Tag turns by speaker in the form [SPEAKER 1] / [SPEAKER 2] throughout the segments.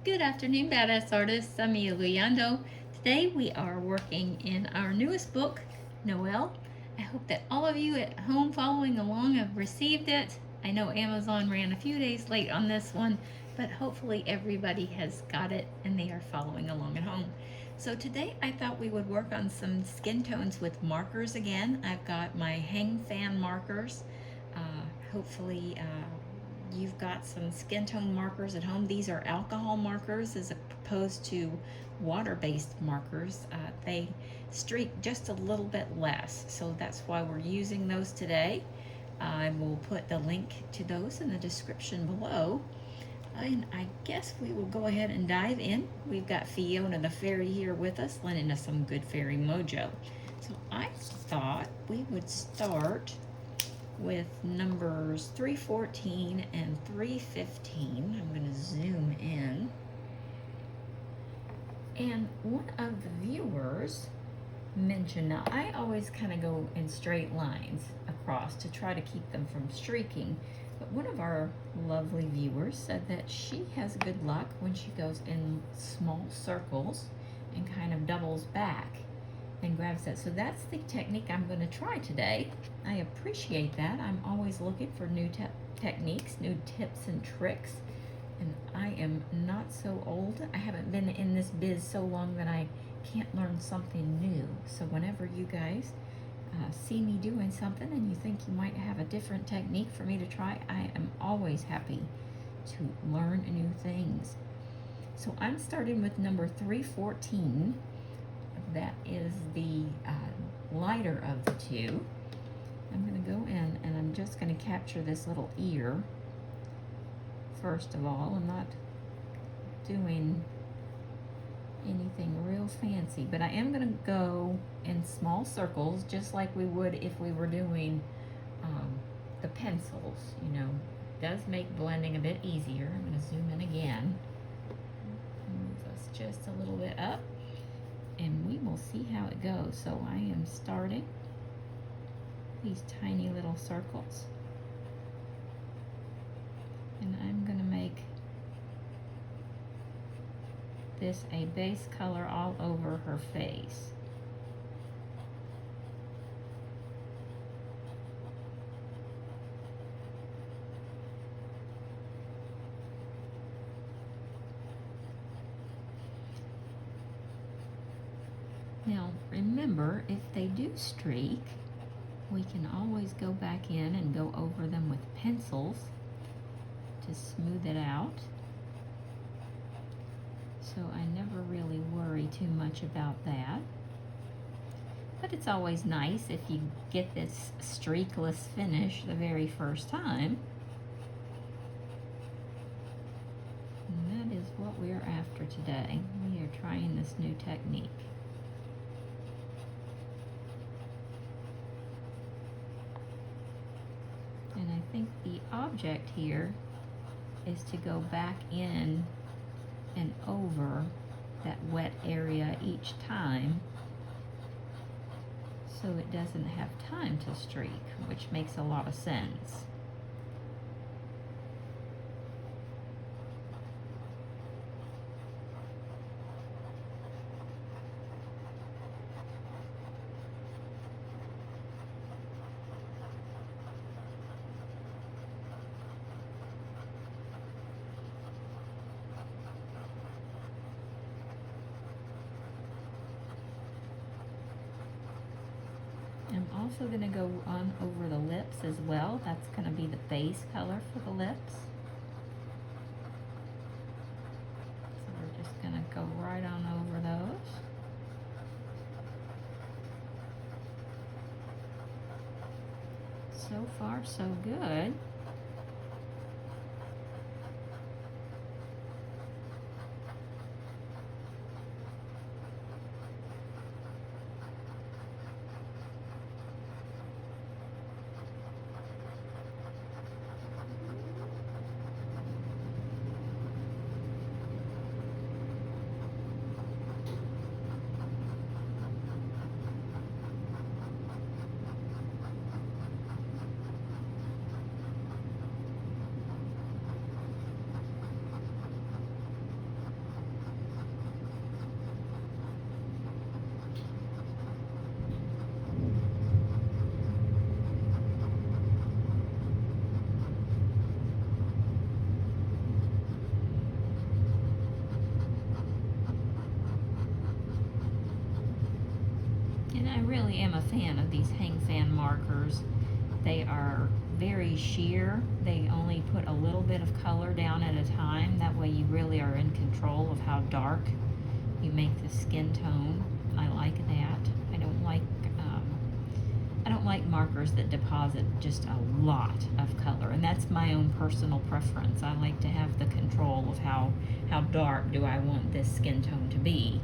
[SPEAKER 1] Good afternoon, Badass Artists. I'm Mia Luyando. Today we are working in our newest book, Noel. I hope that all of you at home following along have received it. I know Amazon ran a few days late on this one, but hopefully everybody has got it and they are following along at home. So today I thought we would work on some skin tones with markers again. I've got my Hangfan markers. Hopefully you've got some skin tone markers at home. These are alcohol markers as opposed to water-based markers. They streak just a little bit less, so that's why we're using those today. I will put the link to those in the description below. And I guess we will go ahead and dive in. We've got Fiona the fairy here with us, lending us some good fairy mojo. So I thought we would start with numbers 314 and 315. I'm going to zoom in. And one of the viewers mentioned, now I always kind of go in straight lines across to try to keep them from streaking, but one of our lovely viewers said that she has good luck when she goes in small circles and kind of doubles back and grabs that. So that's the technique I'm going to try today. I appreciate that. I'm always looking for new techniques, new tips and tricks, and I am not so old. I haven't been in this biz so long that I can't learn something new. So whenever you guys see me doing something and you think you might have a different technique for me to try, I am always happy to learn new things. So I'm starting with number 314. That is the lighter of the two. I'm going to go in and I'm just going to capture this little ear first of all. I'm not doing anything real fancy, but I am going to go in small circles just like we would if we were doing the pencils. You know, it does make blending a bit easier. I'm going to zoom in again. Move us just a little bit up, and we will see how it goes. So I am starting these tiny little circles, and I'm going to make this a base color all over her face. Now remember, if they do streak, we can always go back in and go over them with pencils to smooth it out. So I never really worry too much about that. But it's always nice if you get this streakless finish the very first time. And that is what we're after today. We are trying this new technique. And I think the object here is to go back in and over that wet area each time so it doesn't have time to streak, which makes a lot of sense. I'm also going to go on over the lips as well. That's going to be the base color for the lips. So we're just going to go right on over those. So far, so good. I really am a fan of these Hangfan markers. They are very sheer. They only put a little bit of color down at a time. That way you really are in control of how dark you make the skin tone. I like that. I don't like markers that deposit just a lot of color, and that's my own personal preference. I like to have the control of how dark do I want this skin tone to be.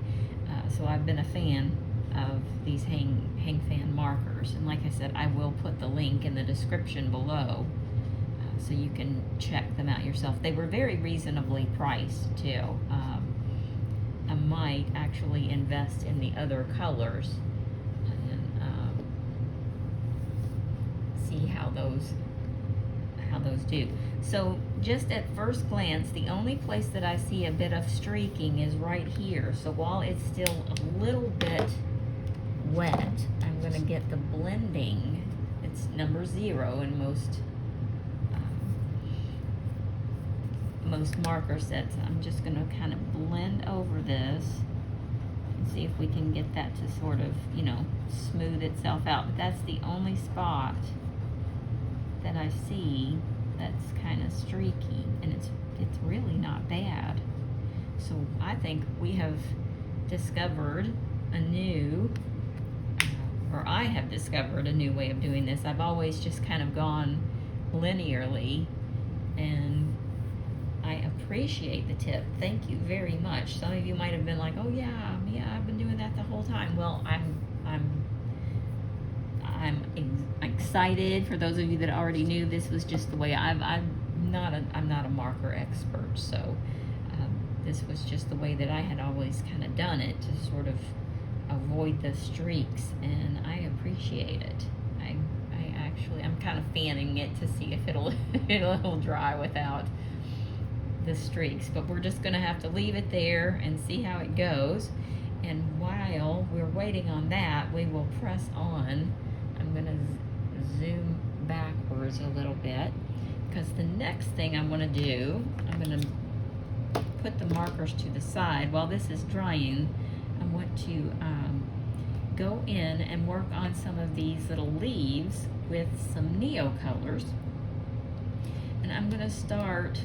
[SPEAKER 1] So I've been a fan of these Hangfan markers, and like I said, I will put the link in the description below so you can check them out yourself. They were very reasonably priced too. I might actually invest in the other colors and see how those do. So just at first glance, the only place that I see a bit of streaking is right here. So while it's still a little bit wet, I'm going to get the blending. It's number 0 in most marker sets. I'm just going to kind of blend over this and see if we can get that to sort of, you know, smooth itself out. But that's the only spot that I see that's kind of streaky, and it's really not bad. So I think we have discovered a new, or I have discovered a new way of doing this. I've always just kind of gone linearly, and I appreciate the tip. Thank you very much. Some of you might have been like, oh yeah, I've been doing that the whole time. Well, I'm excited. For those of you that already knew, this was just the way I'm not a marker expert, so this was just the way that I had always kind of done it to sort of avoid the streaks, and I appreciate it. I'm kind of fanning it to see if it'll dry without the streaks, but we're just going to have to leave it there and see how it goes. And while we're waiting on that, we will press on. I'm going to zoom backwards a little bit, because the next thing I'm going to do, I'm going to put the markers to the side. While this is drying, I want to go in and work on some of these little leaves with some NeoColors. And I'm going to start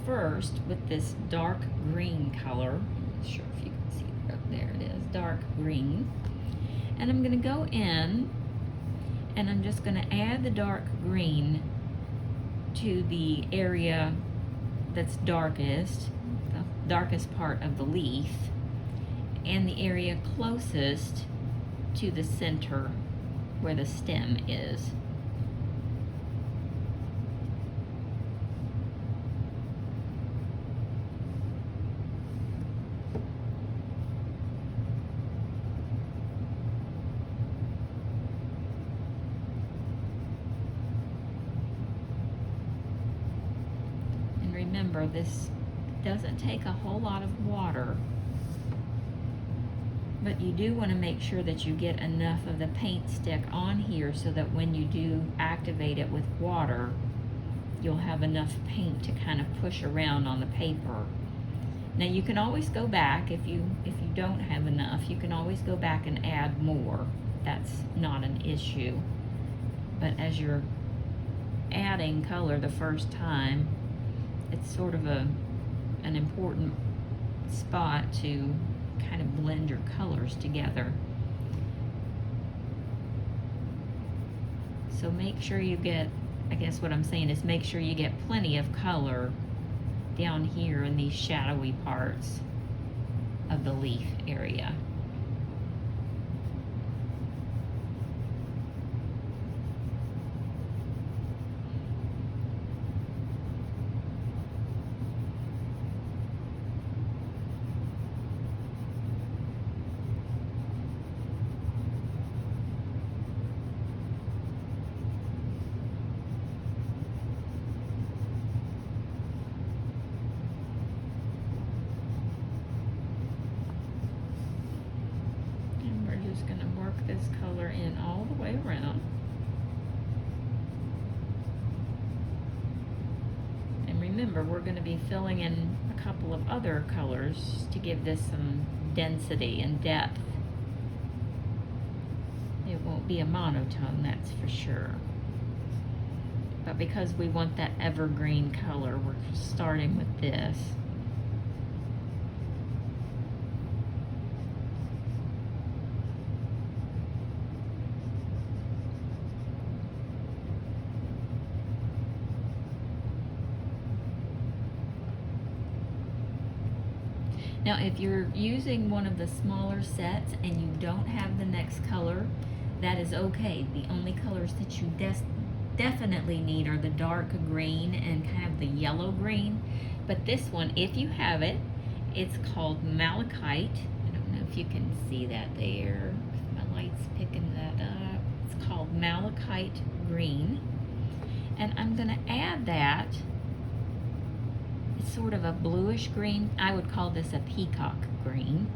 [SPEAKER 1] first with this dark green color. I'm not sure if you can see it. There it is, dark green. And I'm going to go in and I'm just going to add the dark green to the area that's darkest, the darkest part of the leaf, and the area closest to the center where the stem is. Remember, this doesn't take a whole lot of water, but you do want to make sure that you get enough of the paint stick on here so that when you do activate it with water, you'll have enough paint to kind of push around on the paper. Now you can always go back if you don't have enough. You can always go back and add more. That's not an issue. But as you're adding color the first time, it's sort of an important spot to kind of blend your colors together. So make sure you get, I guess what I'm saying is make sure you get plenty of color down here in these shadowy parts of the leaf area. This color in all the way around. And remember, we're going to be filling in a couple of other colors to give this some density and depth It won't be a monotone, that's for sure. But because we want that evergreen color, we're starting with this. Now, if you're using one of the smaller sets and you don't have the next color, that is okay. The only colors that you definitely need are the dark green and kind of the yellow green. But this one, if you have it, it's called Malachite. I don't know if you can see that there. My light's picking that up. It's called Malachite green. And I'm gonna add that. It's sort of a bluish green. I would call this a peacock green,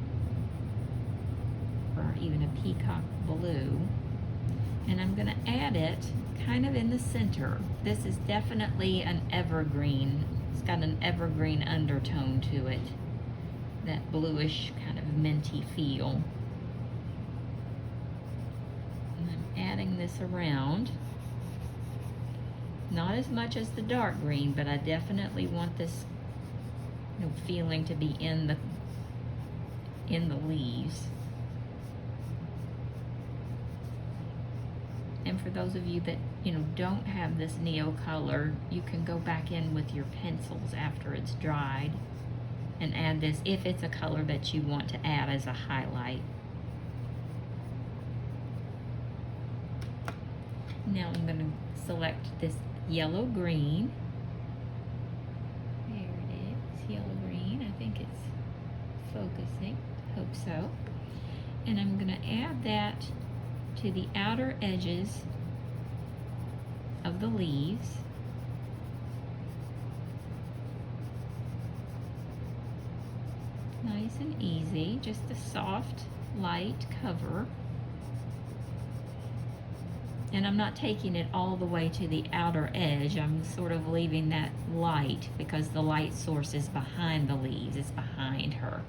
[SPEAKER 1] or even a peacock blue. And I'm gonna add it kind of in the center. This is definitely an evergreen. It's got an evergreen undertone to it. That bluish kind of minty feel. And I'm adding this around. Not as much as the dark green, but I definitely want this feeling to be in the leaves. And for those of you that don't have this NeoColor, you can go back in with your pencils after it's dried and add this if it's a color that you want to add as a highlight. Now I'm going to select this yellow green. There it is, yellow green. I think it's focusing. Hope so. And I'm going to add that to the outer edges of the leaves. Nice and easy, just a soft, light cover. And I'm not taking it all the way to the outer edge. I'm sort of leaving that light because the light source is behind the leaves. It's behind her.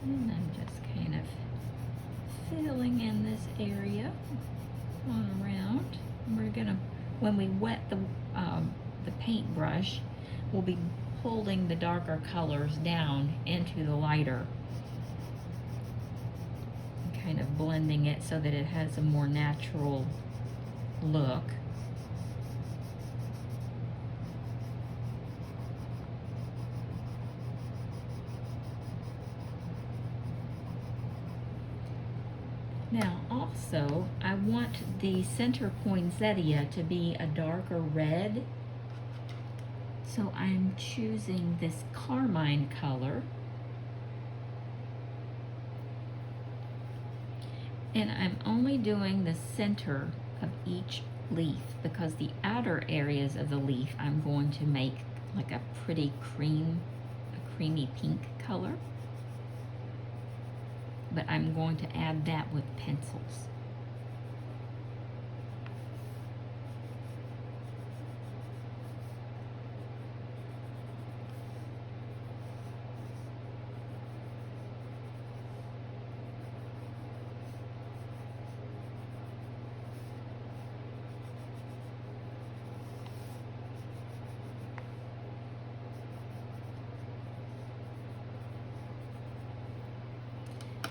[SPEAKER 1] And I'm just kind of filling in this area on around. And we're gonna, when we wet the paintbrush, we'll be pulling the darker colors down into the lighter and kind of blending it so that it has a more natural look. Now also, I want the center poinsettia to be a darker red. So I'm choosing this carmine color. And I'm only doing the center of each leaf because the outer areas of the leaf I'm going to make like a pretty creamy pink color. But I'm going to add that with pencils.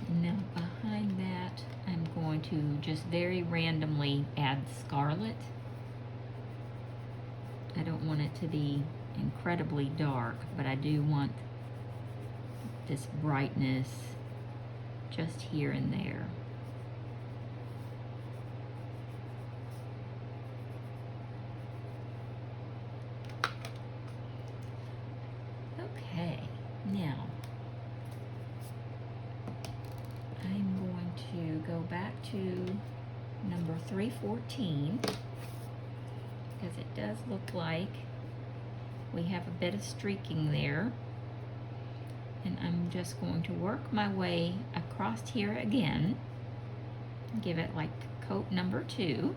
[SPEAKER 1] Now behind that, I'm going to just very randomly add scarlet. I don't want it to be incredibly dark, but I do want this brightness just here and there. Okay, now I'm going to go back to number 314 because it does look like we have a bit of streaking there. And I'm just going to work my way across here again, give it like coat number 2.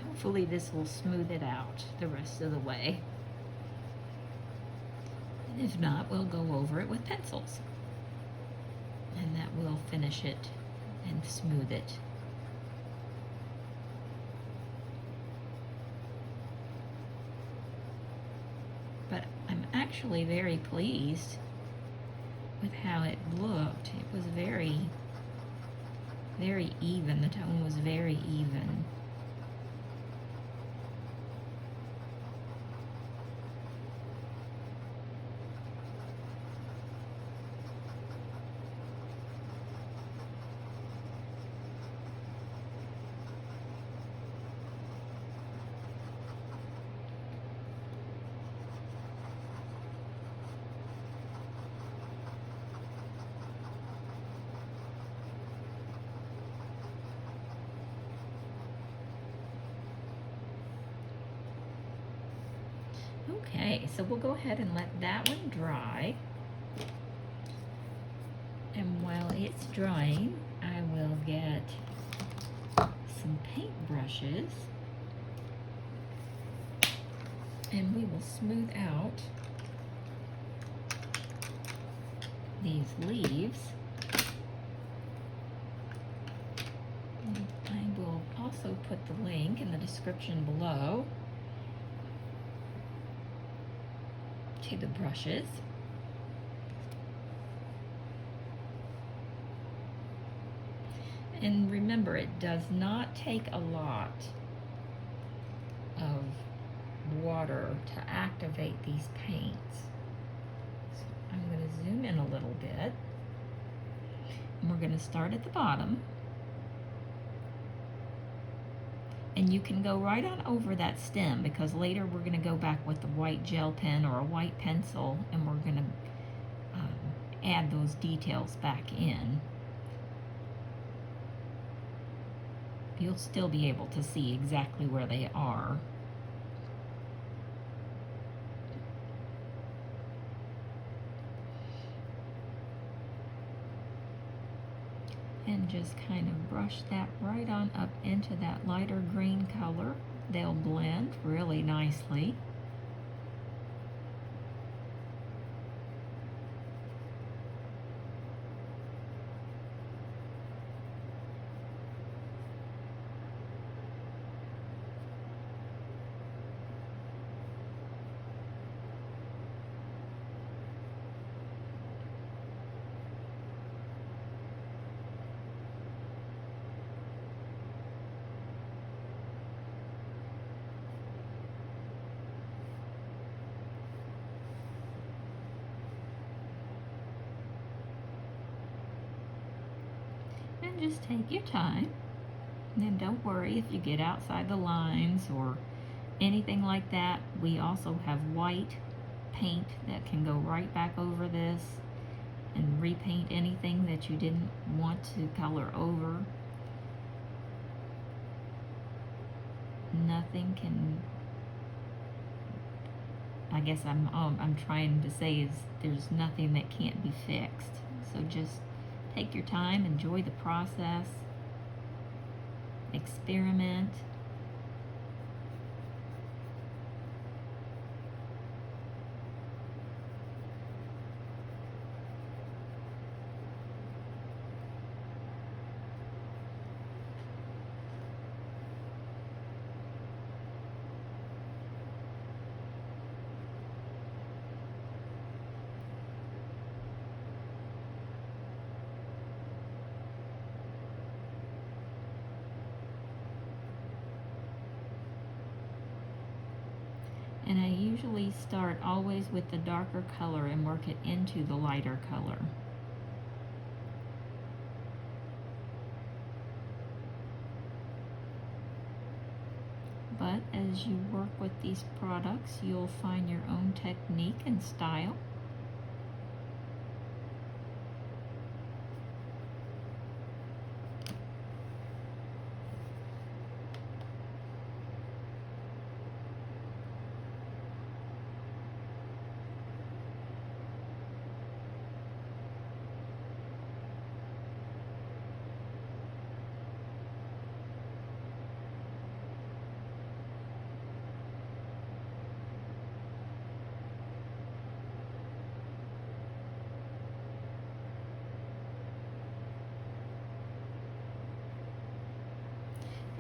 [SPEAKER 1] Hopefully this will smooth it out the rest of the way. And if not, we'll go over it with pencils. And that will finish it and smooth it. But I'm actually very pleased with how it looked. It was very, very even. The tone was very even. Okay, so we'll go ahead and let that one dry. And while it's drying, I will get some paint brushes and we will smooth out these leaves. And I will also put the link in the description below to the brushes. And remember, it does not take a lot of water to activate these paints. So I'm going to zoom in a little bit. And we're going to start at the bottom. And you can go right on over that stem because later we're going to go back with the white gel pen or a white pencil and we're going to add those details back in. You'll still be able to see exactly where they are. And just kind of brush that right on up into that lighter green color. They'll blend really nicely. And just take your time. And then don't worry if you get outside the lines or anything like that. We also have white paint that can go right back over this and repaint anything that you didn't want to color over. Nothing can, I guess I'm trying to say is there's nothing that can't be fixed. So just Take your time, enjoy the process, experiment. And I usually start always with the darker color and work it into the lighter color. But as you work with these products, you'll find your own technique and style.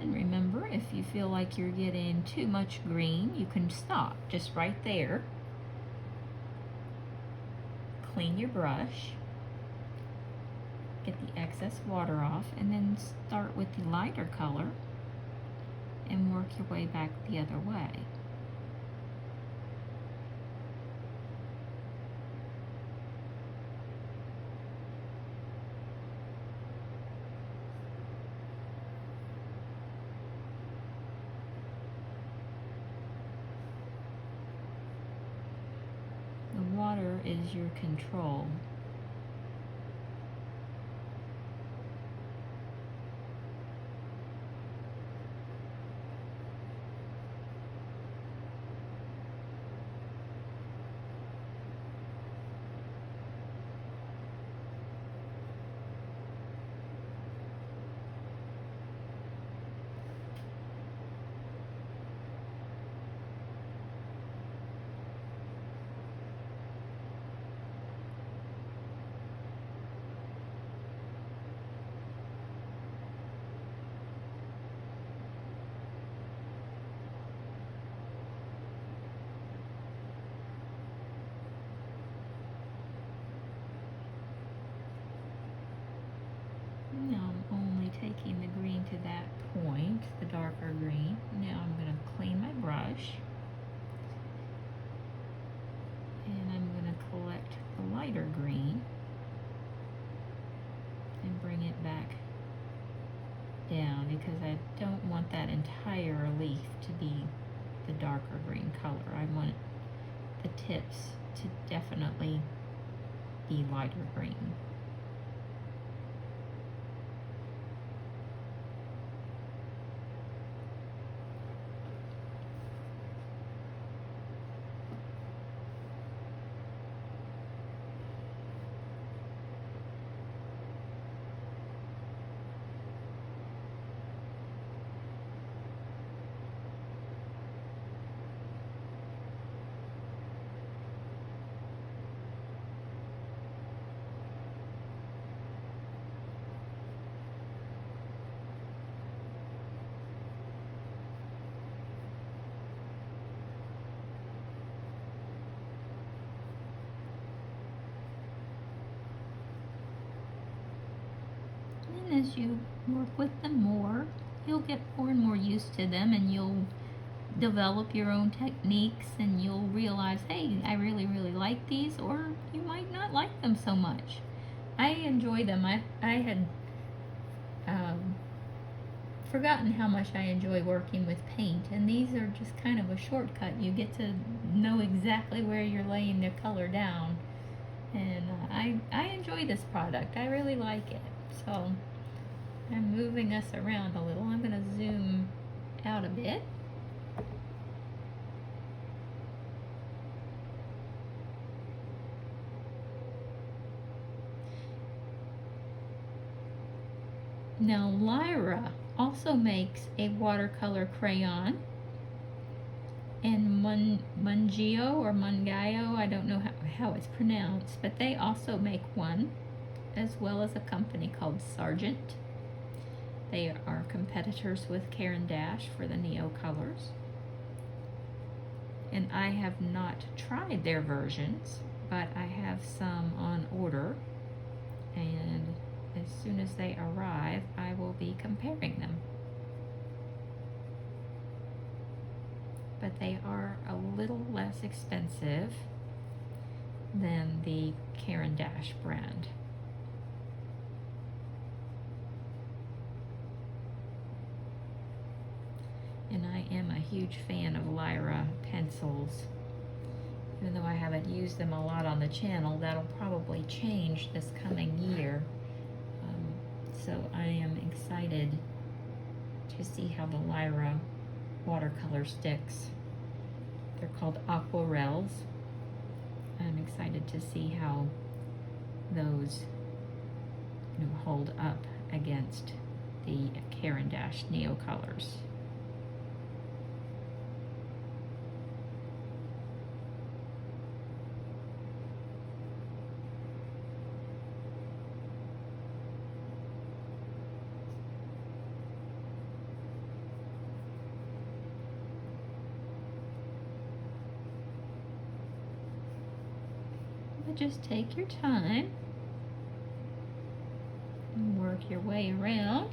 [SPEAKER 1] And remember, if you feel like you're getting too much green, you can stop just right there. Clean your brush, get the excess water off, and then start with the lighter color and work your way back the other way. The water is your control. Now I'm only taking the green to that point, the darker green. Now I'm going to clean my brush. And I'm going to collect the lighter green and bring it back down because I don't want that entire leaf to be the darker green color. I want the tips to definitely be lighter green. And as you work with them more, you'll get more and more used to them, and you'll develop your own techniques, and you'll realize, hey, I really like these, or you might not like them so much. I enjoy them. I had forgotten how much I enjoy working with paint, and these are just kind of a shortcut. You get to know exactly where you're laying the color down, and I enjoy this product. I really like it. So I'm moving us around a little. I'm going to zoom out a bit. Now Lyra also makes a watercolor crayon, and Mungio or Mungayo, I don't know how it's pronounced, but they also make one, as well as a company called Sargent. They are competitors with Caran DAche for the NeoColors. And I have not tried their versions, but I have some on order, and as soon as they arrive, I will be comparing them. But they are a little less expensive than the Caran DAche brand. And I am a huge fan of Lyra pencils. Even though I haven't used them a lot on the channel, that'll probably change this coming year. So I am excited to see how the Lyra watercolor sticks. They're called aquarelles. I'm excited to see how those hold up against the Caran DAche NeoColors. Just take your time and work your way around.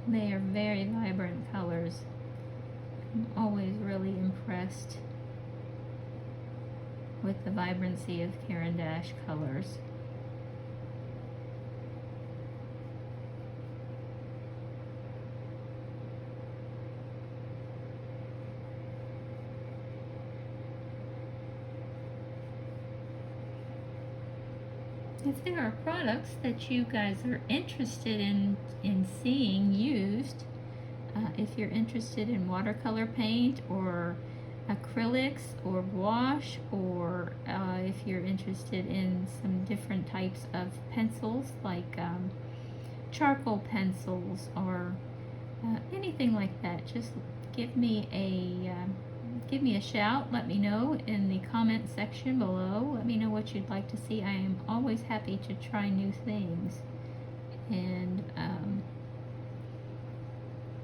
[SPEAKER 1] They are very vibrant colors. I'm always really impressed with the vibrancy of Caran DAche colors. If there are products that you guys are interested in seeing used, if you're interested in watercolor paint or acrylics or gouache, or if you're interested in some different types of pencils like charcoal pencils or anything like that, just give me a shout. Let me know in the comment section below. Let me know what you'd like to see. I am always happy to try new things, and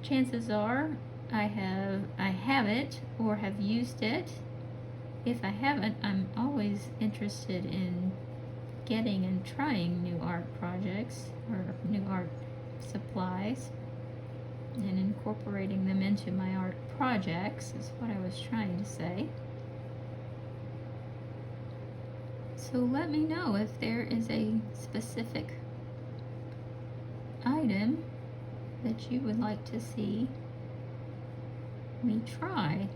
[SPEAKER 1] chances are I have it or have used it. If I haven't, I'm always interested in getting and trying new art projects or new art supplies and incorporating them into my art projects is what I was trying to say. So let me know if there is a specific item that you would like to see me try.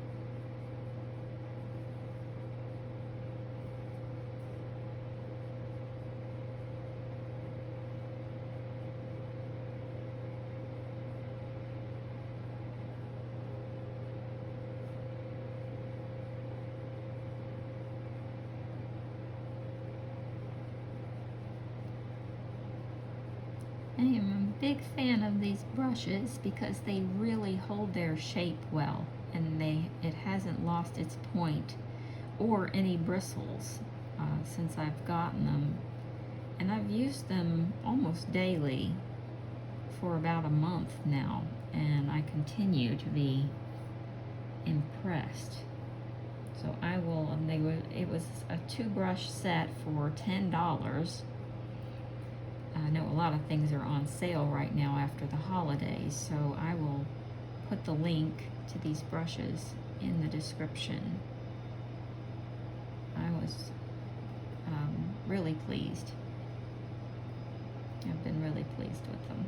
[SPEAKER 1] I am a big fan of these brushes because they really hold their shape well, and it hasn't lost its point or any bristles since I've gotten them. And I've used them almost daily for about a month now, and I continue to be impressed. So I will, it was a 2-brush set for $10. I know a lot of things are on sale right now after the holidays, so I will put the link to these brushes in the description. I was really pleased. I've been really pleased with them.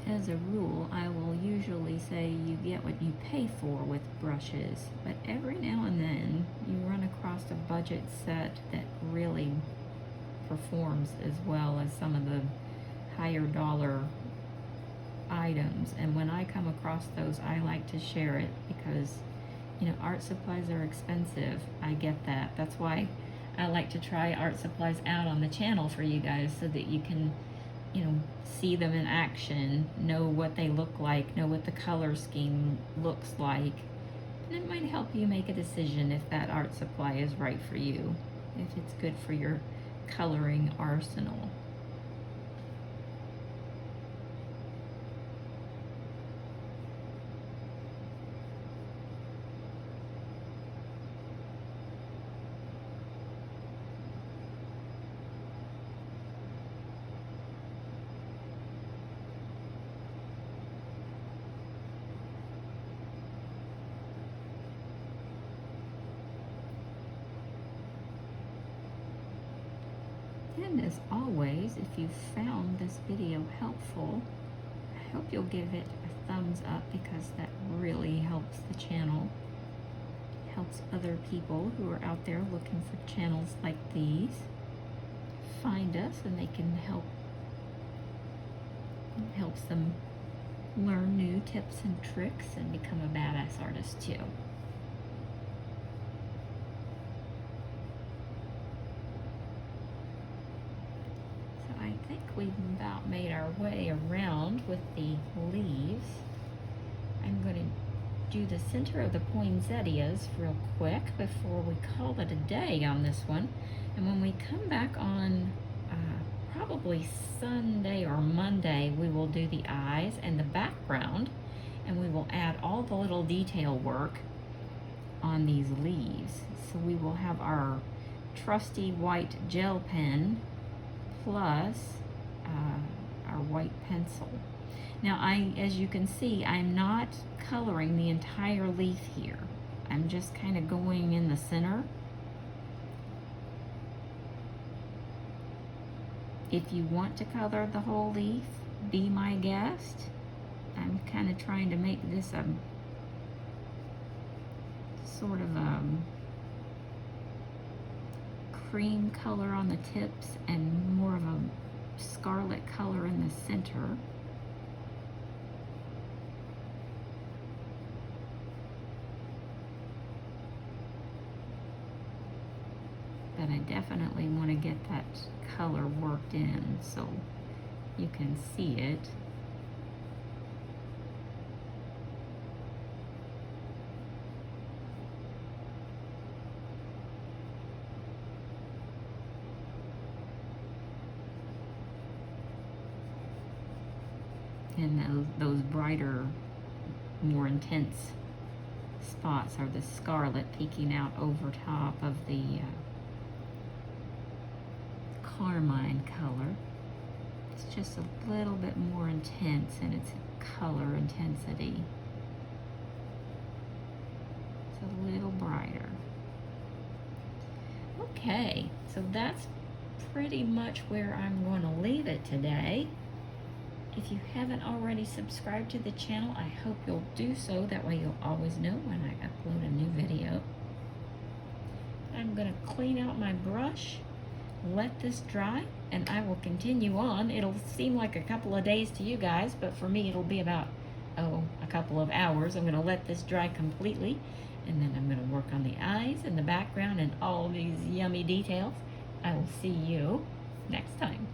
[SPEAKER 1] as a rule, I will usually say you get what you pay for with brushes, but every now and then you run across a budget set that really performs as well as some of the higher dollar items. And when I come across those, I like to share it because, you know, art supplies are expensive. I get that. That's why I like to try art supplies out on the channel for you guys so that you can, you know, see them in action, know what they look like, know what the color scheme looks like, and it might help you make a decision if that art supply is right for you, if it's good for your coloring arsenal. And as always, if you found this video helpful, I hope you'll give it a thumbs up because that really helps the channel, helps other people who are out there looking for channels like these find us, and they can helps them learn new tips and tricks and become a badass artist too. I think we've about made our way around with the leaves. I'm going to do the center of the poinsettias real quick before we call it a day on this one. And when we come back on probably Sunday or Monday, we will do the eyes and the background, and we will add all the little detail work on these leaves. So we will have our trusty white gel pen plus our white pencil. Now, as you can see, I'm not coloring the entire leaf here. I'm just kind of going in the center. If you want to color the whole leaf, be my guest. I'm kind of trying to make this a sort of cream color on the tips and more of a scarlet color in the center. But I definitely want to get that color worked in so you can see it. And those brighter, more intense spots are the scarlet peeking out over top of the carmine color. It's just a little bit more intense in its color intensity. It's a little brighter. Okay, so that's pretty much where I'm going to leave it today. If you haven't already subscribed to the channel, I hope you'll do so. That way you'll always know when I upload a new video. I'm going to clean out my brush, let this dry, and I will continue on. It'll seem like a couple of days to you guys, but for me it'll be about, a couple of hours. I'm going to let this dry completely, and then I'm going to work on the eyes and the background and all these yummy details. I will see you next time.